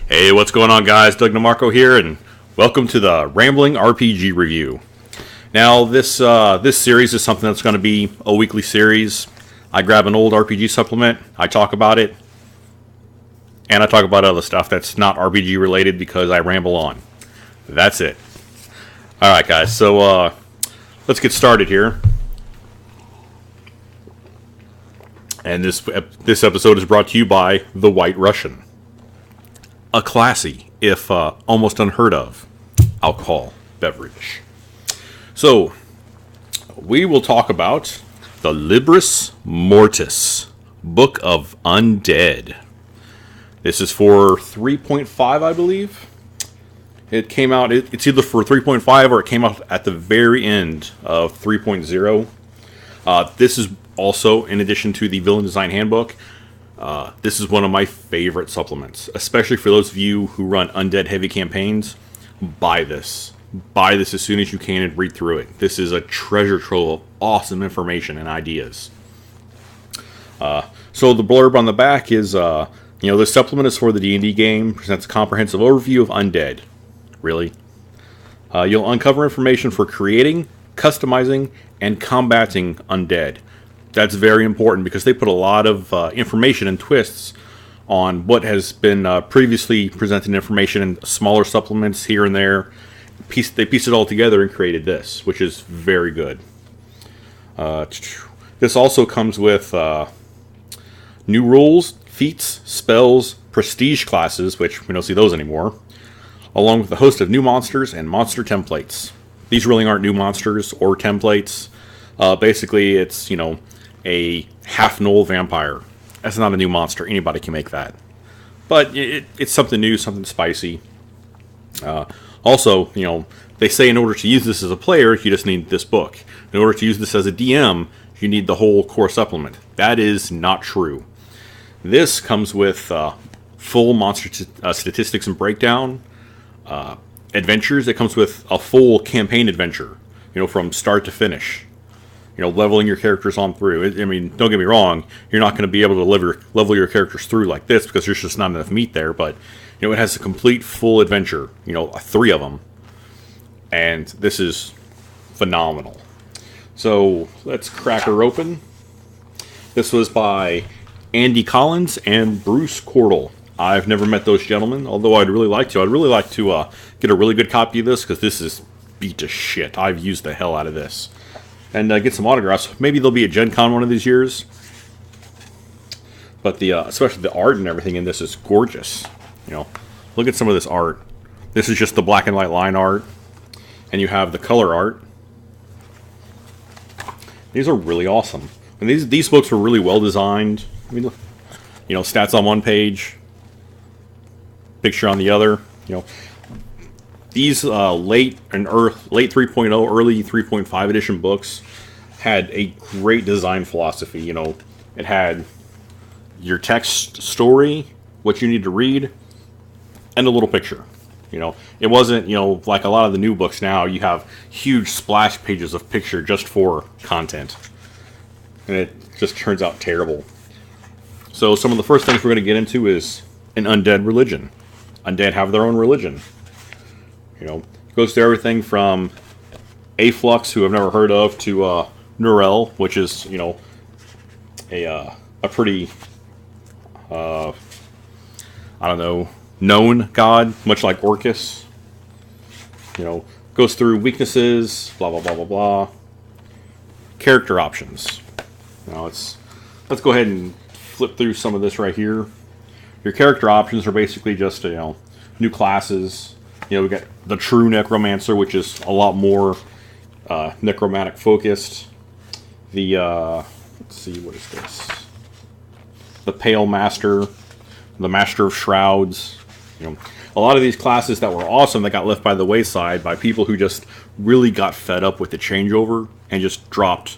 Hey, what's going on, guys? Doug DeMarco here, and welcome to the Rambling RPG Review. Now, this series is something that's going to be a weekly series. I grab an old RPG supplement, I talk about it, and I talk about other stuff that's not RPG related because I ramble on. That's it. Alright, guys, so let's get started here. And this episode is brought to you by The White Russian. A classy, if almost unheard of, alcohol beverage. So, we will talk about the Libris Mortis, Book of Undead. This is for 3.5, I believe. It came out, it's either for 3.5 or it came out at the very end of 3.0. This is also, in addition to the Villain Design Handbook, this is one of my favorite supplements, especially for those of you who run undead heavy campaigns. Buy this. Buy this as soon as you can and read through it. This is a treasure trove of awesome information and ideas. So the blurb on the back is, this supplement is for the D&D game, presents a comprehensive overview of undead. Really? You'll uncover information for creating, customizing, and combating undead. That's very important because they put a lot of information and twists on what has been previously presented information in smaller supplements here and there. They pieced it all together and created this, which is very good. This also comes with new rules, feats, spells, prestige classes, which we don't see those anymore, along with a host of new monsters and monster templates. These really aren't new monsters or templates. Basically, it's, a half-gnoll vampire. That's not a new monster. Anybody can make that. But it's something new, something spicy. Also, they say in order to use this as a player, you just need this book. In order to use this as a DM, you need the whole core supplement. That is not true. This comes with full monster statistics and breakdown, adventures. It comes with a full campaign adventure, from start to finish. Leveling your characters on through. Don't get me wrong, you're not going to be able to level your characters through like this because there's just not enough meat there, but, it has a complete full adventure, 3 of them. And this is phenomenal. So, let's crack her open. This was by Andy Collins and Bruce Cordell. I've never met those gentlemen, although I'd really like to. I'd really like to get a really good copy of this because this is beat to shit. I've used the hell out of this. And get some autographs. Maybe there'll be a Gen Con one of these years. But especially the art and everything in this is gorgeous. Look at some of this art. This is just the black and white line art. And you have the color art. These are really awesome. And these books were really well designed. Look, stats on one page, picture on the other. These late 3.0, early 3.5 edition books had a great design philosophy. It had your text story, what you need to read, and a little picture. It wasn't, like a lot of the new books now, you have huge splash pages of picture just for content. And it just turns out terrible. So some of the first things we're going to get into is an undead religion. Undead have their own religion. It goes through everything from Afflux, who I've never heard of, to Nurel, which is, a pretty, known god, much like Orcus. Goes through weaknesses, blah, blah, blah, blah, blah. Character options. Let's go ahead and flip through some of this right here. Your character options are basically just, new classes. We got the True Necromancer, which is a lot more necromantic focused. The, let's see, what is this? The Pale Master, the Master of Shrouds. A lot of these classes that were awesome that got left by the wayside by people who just really got fed up with the changeover and just dropped,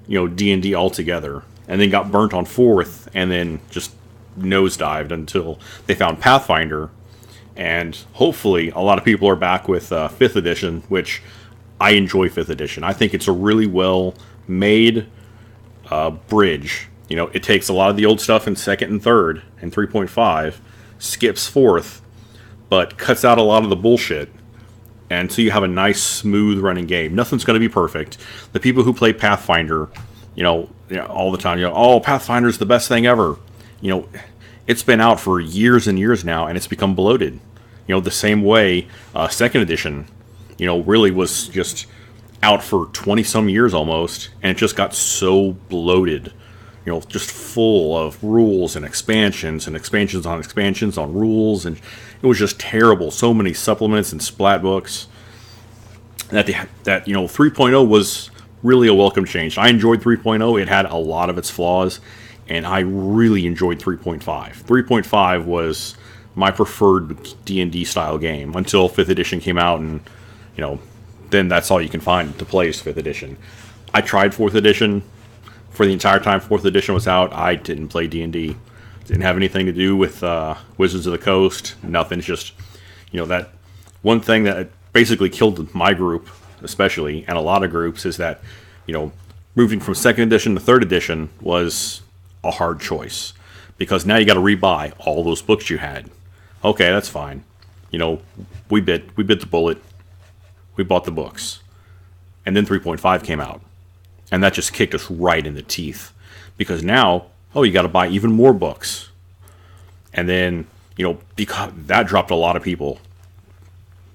D&D altogether. And then got burnt on 4th and then just nosedived until they found Pathfinder. And hopefully a lot of people are back with 5th edition, which I enjoy 5th edition. I think it's a really well made bridge. It takes a lot of the old stuff in 2nd and 3rd and 3.5, skips 4th, but cuts out a lot of the bullshit. And so you have a nice, smooth running game. Nothing's going to be perfect. The people who play Pathfinder, all the time, oh, Pathfinder's the best thing ever. It's been out for years and years now, and it's become bloated. The same way second edition, really was just out for 20 some years almost, and it just got so bloated. Just full of rules and expansions on rules, and it was just terrible. So many supplements and splat books. That 3.0 was really a welcome change. I enjoyed 3.0. It had a lot of its flaws, and I really enjoyed 3.5. 3.5 was my preferred D&D style game until 5th edition came out, and then that's all you can find to play is 5th edition. I tried 4th edition. For the entire time 4th edition was out, I didn't play D&D. Didn't have anything to do with Wizards of the Coast. Nothing. It's just, that one thing that basically killed my group, especially, and a lot of groups, is that, moving from 2nd edition to 3rd edition was a hard choice. Because now you got to rebuy all those books you had. Okay, that's fine. We bit the bullet. We bought the books. And then 3.5 came out. And that just kicked us right in the teeth. Because now, you got to buy even more books. And then, because that dropped a lot of people.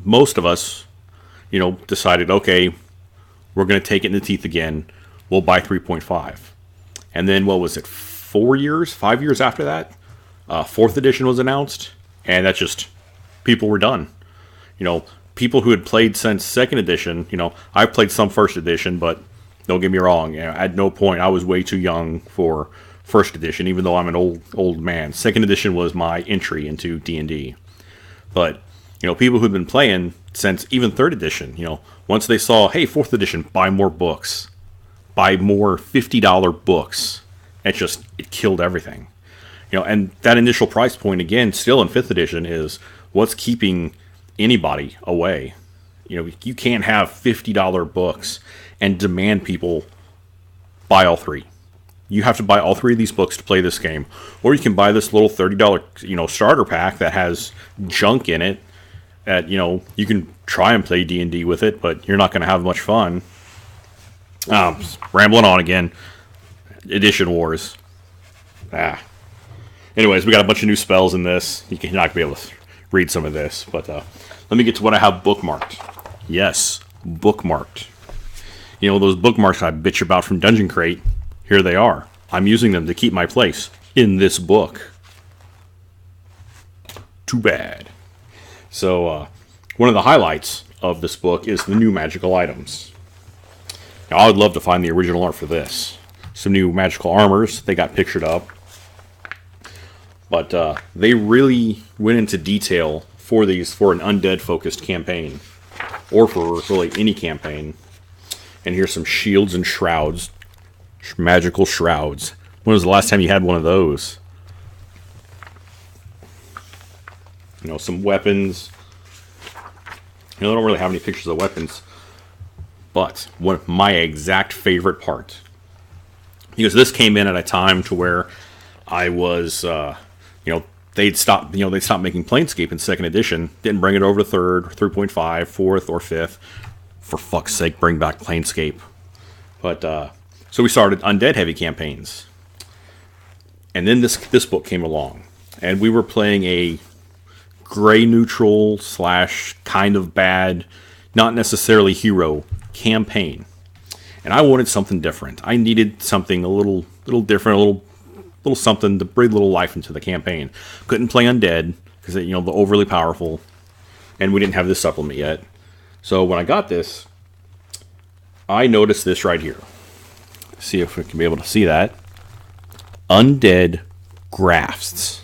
Most of us, decided, okay, we're going to take it in the teeth again. We'll buy 3.5. And then, 5 years after that, 4th edition was announced. And that just, people were done. People who had played since 2nd edition, I played some 1st edition, but don't get me wrong, at no point I was way too young for 1st edition, even though I'm an old man. 2nd edition was my entry into D&D. But, people who've been playing since even 3rd edition, once they saw, hey, 4th edition, buy more books. Buy more $50 books. It killed everything. And that initial price point, again, still in 5th edition, is what's keeping anybody away. You can't have $50 books and demand people buy all three. You have to buy all three of these books to play this game. Or you can buy this little $30, starter pack that has junk in it that, you can try and play D&D with it, but you're not going to have much fun. Rambling on again. Edition Wars. Anyways, we got a bunch of new spells in this. You're not going to be able to read some of this, but let me get to what I have bookmarked. Yes, bookmarked. Those bookmarks I bitch about from Dungeon Crate, here they are. I'm using them to keep my place in this book. Too bad. So, one of the highlights of this book is the new magical items. Now, I would love to find the original art for this. Some new magical armors, they got pictured up. But they really went into detail for an undead-focused campaign. Or for really any campaign. And here's some shields and shrouds. Magical shrouds. When was the last time you had one of those? Some weapons. I don't really have any pictures of weapons. But one of my exact favorite part. Because this came in at a time to where I was, they'd stopped making Planescape in 2nd edition. Didn't bring it over to 3rd, 3.5, 4th, or 5th. For fuck's sake, bring back Planescape. But, so we started Undead heavy campaigns. And then this book came along. And we were playing a gray neutral / kind of bad, not necessarily hero campaign. And I wanted something different. I needed something a little different, a little something to breathe a little life into the campaign. Couldn't play Undead because they're overly powerful. And we didn't have this supplement yet. So when I got this, I noticed this right here. See if we can be able to see that. Undead Grafts.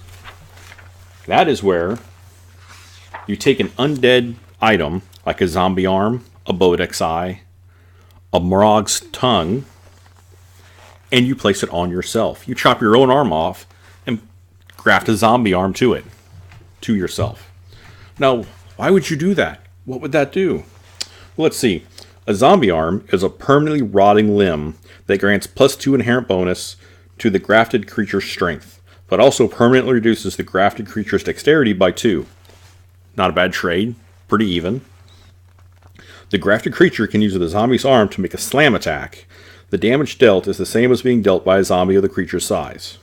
That is where you take an undead item, like a zombie arm, a Bodek's eye, a Morog's tongue, and you place it on yourself. You chop your own arm off and graft a zombie arm to it, to yourself. Now, why would you do that? What would that do? Well, let's see. A zombie arm is a permanently rotting limb that grants +2 inherent bonus to the grafted creature's strength, but also permanently reduces the grafted creature's dexterity by 2. Not a bad trade. Pretty even. The grafted creature can use the zombie's arm to make a slam attack. The damage dealt is the same as being dealt by a zombie of the creature's size.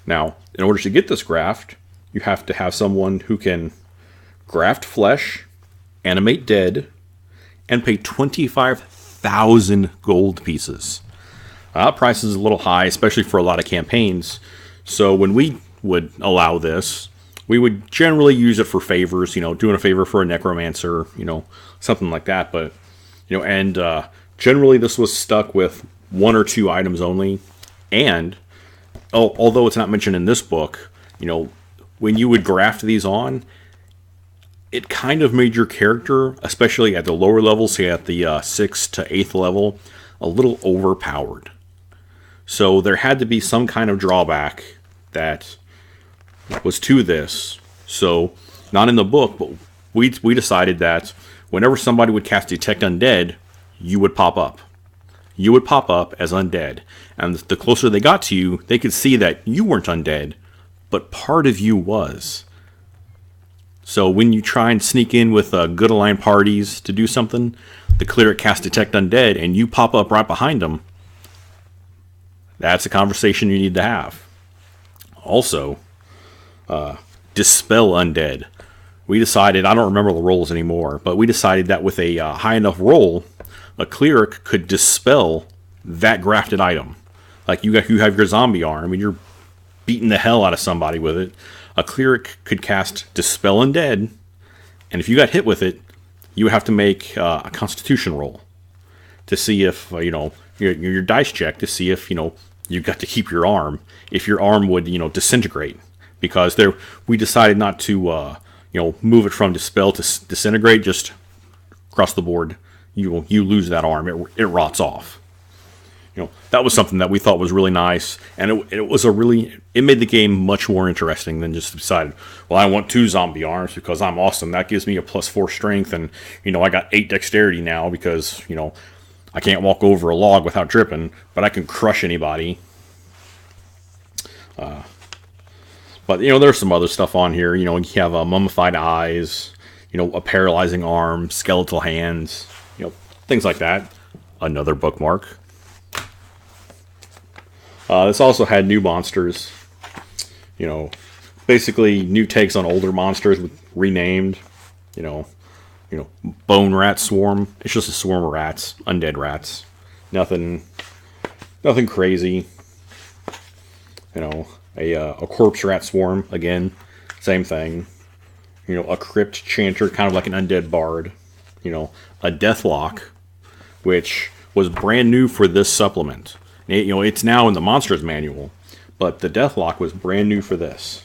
Now, in order to get this graft, you have to have someone who can graft flesh, animate dead, and pay 25,000 gold pieces. Price is a little high, especially for a lot of campaigns. So when we would allow this, we would generally use it for favors, doing a favor for a necromancer, something like that. But, generally this was stuck with 1 or 2 items only. And, although it's not mentioned in this book, when you would graft these on, it kind of made your character, especially at the lower levels, say at the 6th to 8th level, a little overpowered. So there had to be some kind of drawback that was to this. So, not in the book, but we decided that whenever somebody would cast Detect Undead, you would pop up. You would pop up as undead. And the closer they got to you, they could see that you weren't undead, but part of you was. So when you try and sneak in with good aligned parties to do something, the cleric casts Detect Undead, and you pop up right behind them. That's a conversation you need to have. Also, Dispel Undead. We decided, I don't remember the rolls anymore, but we decided that with a high enough roll, a cleric could dispel that grafted item. Like you have your zombie arm, and you're beating the hell out of somebody with it. A cleric could cast Dispel Undead, and if you got hit with it, you would have to make a Constitution roll to see if, your dice check to see if, you got to keep your arm. If your arm would, disintegrate. Because we decided not to, move it from Dispel to Disintegrate, just across the board. You lose that arm. It rots off. That was something that we thought was really nice, and it made the game much more interesting than just decided, well, I want 2 zombie arms because I'm awesome. That gives me a +4 strength, and I got 8 dexterity now because I can't walk over a log without tripping, but I can crush anybody. But there's some other stuff on here. You have mummified eyes, a paralyzing arm, skeletal hands, things like that. Another bookmark. This also had new monsters. Basically new takes on older monsters renamed. Bone rat swarm. It's just a swarm of rats, undead rats. Nothing crazy. A corpse rat swarm again, same thing. A crypt chanter, kind of like an undead bard. A deathlock, which was brand new for this supplement. It's now in the Monsters Manual, but the Deathlock was brand new for this.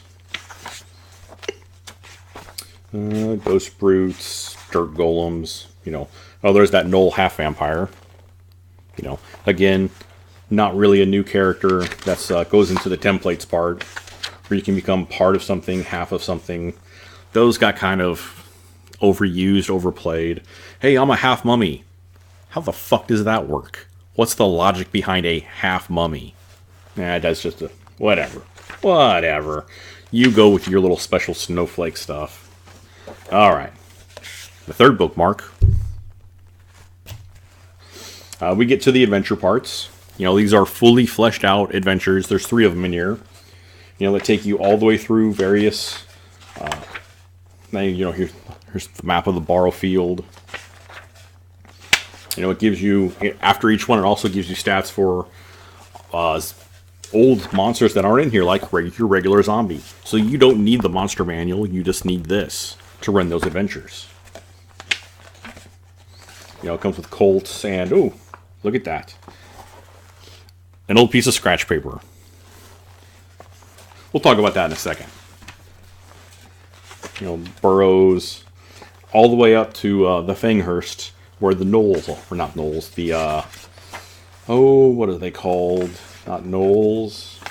Ghost Brutes, Dirt Golems, there's that Gnoll half-vampire. Again, not really a new character. That goes into the templates part, where you can become part of something, half of something. Those got kind of overused, overplayed. Hey, I'm a half mummy. How the fuck does that work? What's the logic behind a half mummy? That's just whatever. Whatever. You go with your little special snowflake stuff. Alright. The third bookmark. We get to the adventure parts. These are fully fleshed out adventures. There's 3 of them in here. That take you all the way through various... here's the map of the Borrow Field. It gives you, after each one, it also gives you stats for old monsters that aren't in here, like your regular zombie. So you don't need the monster manual, you just need this to run those adventures. It comes with colts and, ooh, look at that. An old piece of scratch paper. We'll talk about that in a second. Burrows, all the way up to the Fanghurst, where the gnolls, or not gnolls, what are they called? Not gnolls.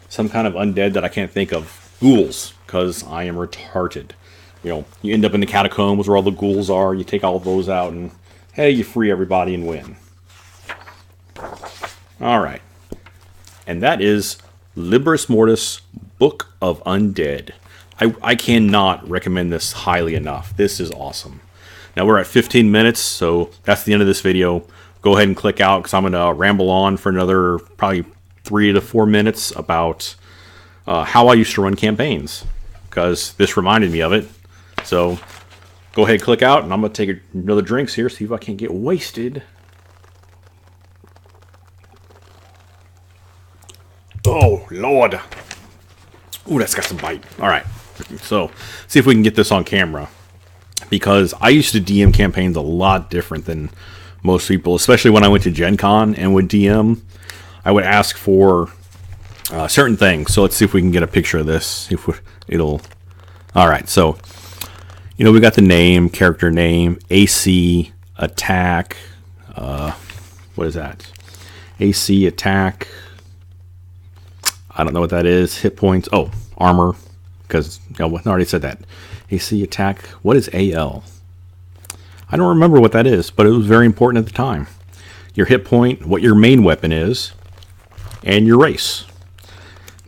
Some kind of undead that I can't think of. Ghouls, because I am retarded. You end up in the catacombs where all the ghouls are, you take all of those out, and hey, you free everybody and win. Alright. And that is Libris Mortis, Book of Undead. I cannot recommend this highly enough. This is awesome. Now we're at 15 minutes, so that's the end of this video. Go ahead and click out because I'm going to ramble on for another probably 3 to 4 minutes about how I used to run campaigns, because this reminded me of it. So go ahead and click out, and I'm going to take another drinks here, see if I can't get wasted. Oh, Lord. Ooh, that's got some bite. All right. So, see if we can get this on camera. Because I used to DM campaigns a lot different than most people, especially when I went to Gen Con and would DM. I would ask for certain things. So, let's see if we can get a picture of this. If it'll... All right. So, you know, we got the name, character name, AC, attack. What is that? AC, attack... I don't know what that is. Hit points. Oh, armor. Because I already said that. AC attack. What is AL? I don't remember what that is, but it was very important at the time. Your hit point, what your main weapon is, and your race.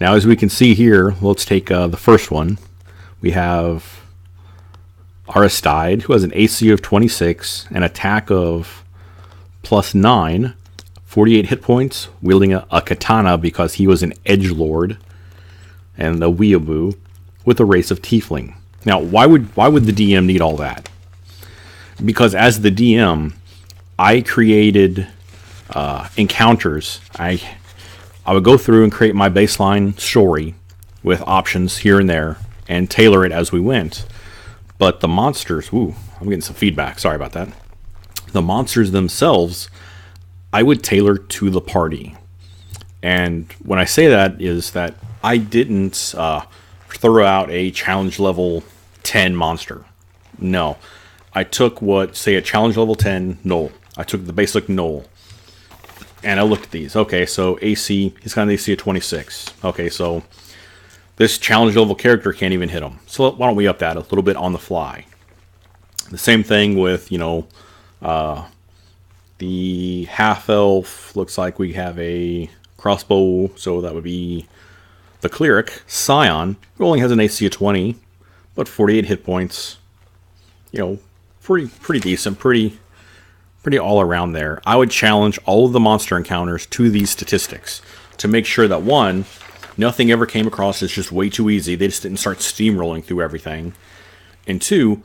Now, as we can see here, let's take the first one. We have Aristide, who has an AC of 26, an attack of +9. 48 hit points, wielding a katana because he was an edgelord, and a weeaboo with a race of tiefling. Now, why would the DM need all that? Because as the DM, I created encounters. I would go through and create my baseline story with options here and there and tailor it as we went. But the monsters, ooh, I'm getting some feedback. Sorry about that. The monsters themselves, I would tailor to the party. And when I say that is that I didn't throw out a challenge level 10 monster. No. I took what, say, a challenge level 10 Gnoll. I took the basic Gnoll. And I looked at these. Okay, so AC, he's got an AC of 26. Okay, so this challenge level character can't even hit him. So why don't we up that a little bit on the fly? The same thing with, you know, the half-elf. Looks like we have a crossbow, so that would be the cleric, Scion, who only has an AC of 20, but 48 hit points. You know, pretty decent, pretty all around there. I would challenge all of the monster encounters to these statistics to make sure that, one, nothing ever came across as just way too easy. They just didn't start steamrolling through everything. And two,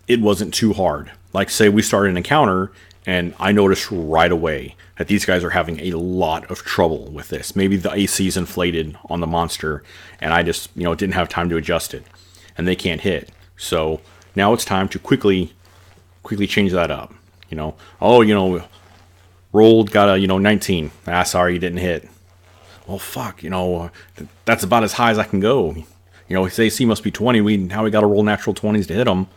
it wasn't too hard. Like, say we started an encounter, and I noticed right away that these guys are having a lot of trouble with this. Maybe the AC is inflated on the monster, and I just, you know, didn't have time to adjust it, and they can't hit. So now it's time to quickly change that up. You know, oh, you know, rolled, got a, you know, 19. Ah, sorry, you didn't hit. Well, fuck, you know, that's about as high as I can go. You know, his AC must be 20. Now we got to roll natural 20s to hit him.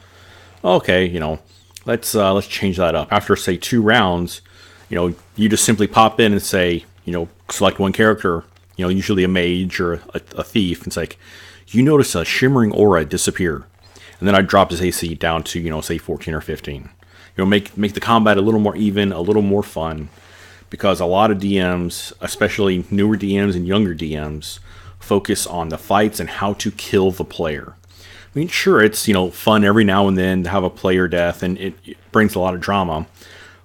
Okay, you know. Let's change that up. After, say, 2 rounds, you know, you just simply pop in and say, you know, select one character, you know, usually a mage or a thief. It's like, you notice a shimmering aura disappear. And then I drop his AC down to, you know, say 14 or 15. You know, make the combat a little more even, a little more fun. Because a lot of DMs, especially newer DMs and younger DMs, focus on the fights and how to kill the player. I mean, sure, it's, you know, fun every now and then to have a player death, and it brings a lot of drama.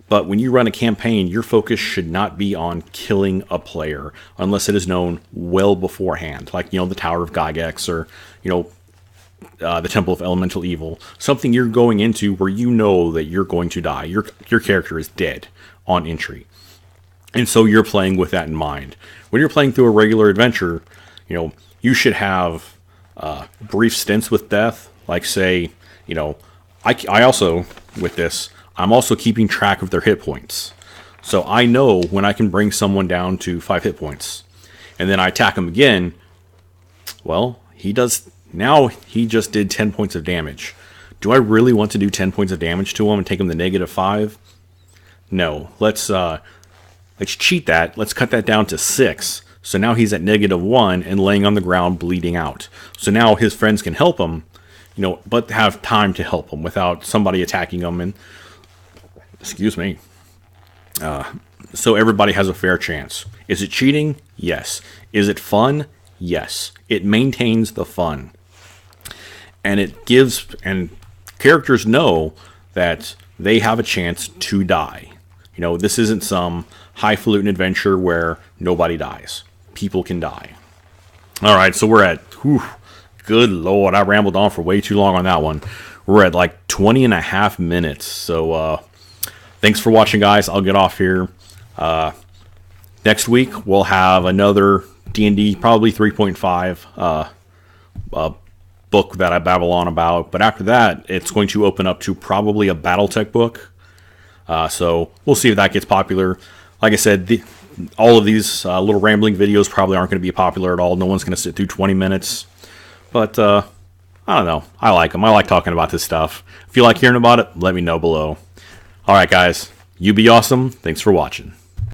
But when you run a campaign, your focus should not be on killing a player unless it is known well beforehand. Like, you know, the Tower of Gygax, or, you know, the Temple of Elemental Evil. Something you're going into where you know that you're going to die. Your character is dead on entry. And so you're playing with that in mind. When you're playing through a regular adventure, you know, you should have brief stints with death. Like, say, you know, I also, with this, I'm also keeping track of their hit points. So I know when I can bring someone down to 5 hit points. And then I attack him again. Well, he just did 10 points of damage. Do I really want to do 10 points of damage to him and take him to -5? No. Let's cheat that. Let's cut that down to 6. So now he's at -1 and laying on the ground bleeding out. So now his friends can help him, you know, but have time to help him without somebody attacking him. And excuse me. So everybody has a fair chance. Is it cheating? Yes. Is it fun? Yes. It maintains the fun. and it gives, and characters know that they have a chance to die. You know, this isn't some highfalutin adventure where nobody dies. People can die. All right, so we're at, good lord, I rambled on for way too long on that one. We're at like 20 and a half minutes. So thanks for watching, guys. I'll get off here. Next week, we'll have another D&D, probably 3.5 book that I babble on about. But after that, it's going to open up to probably a Battletech book. So we'll see if that gets popular. Like I said, all of these little rambling videos probably aren't going to be popular at all. No one's going to sit through 20 minutes. But I don't know. I like them. I like talking about this stuff. If you like hearing about it, let me know below. All right, guys. You be awesome. Thanks for watching.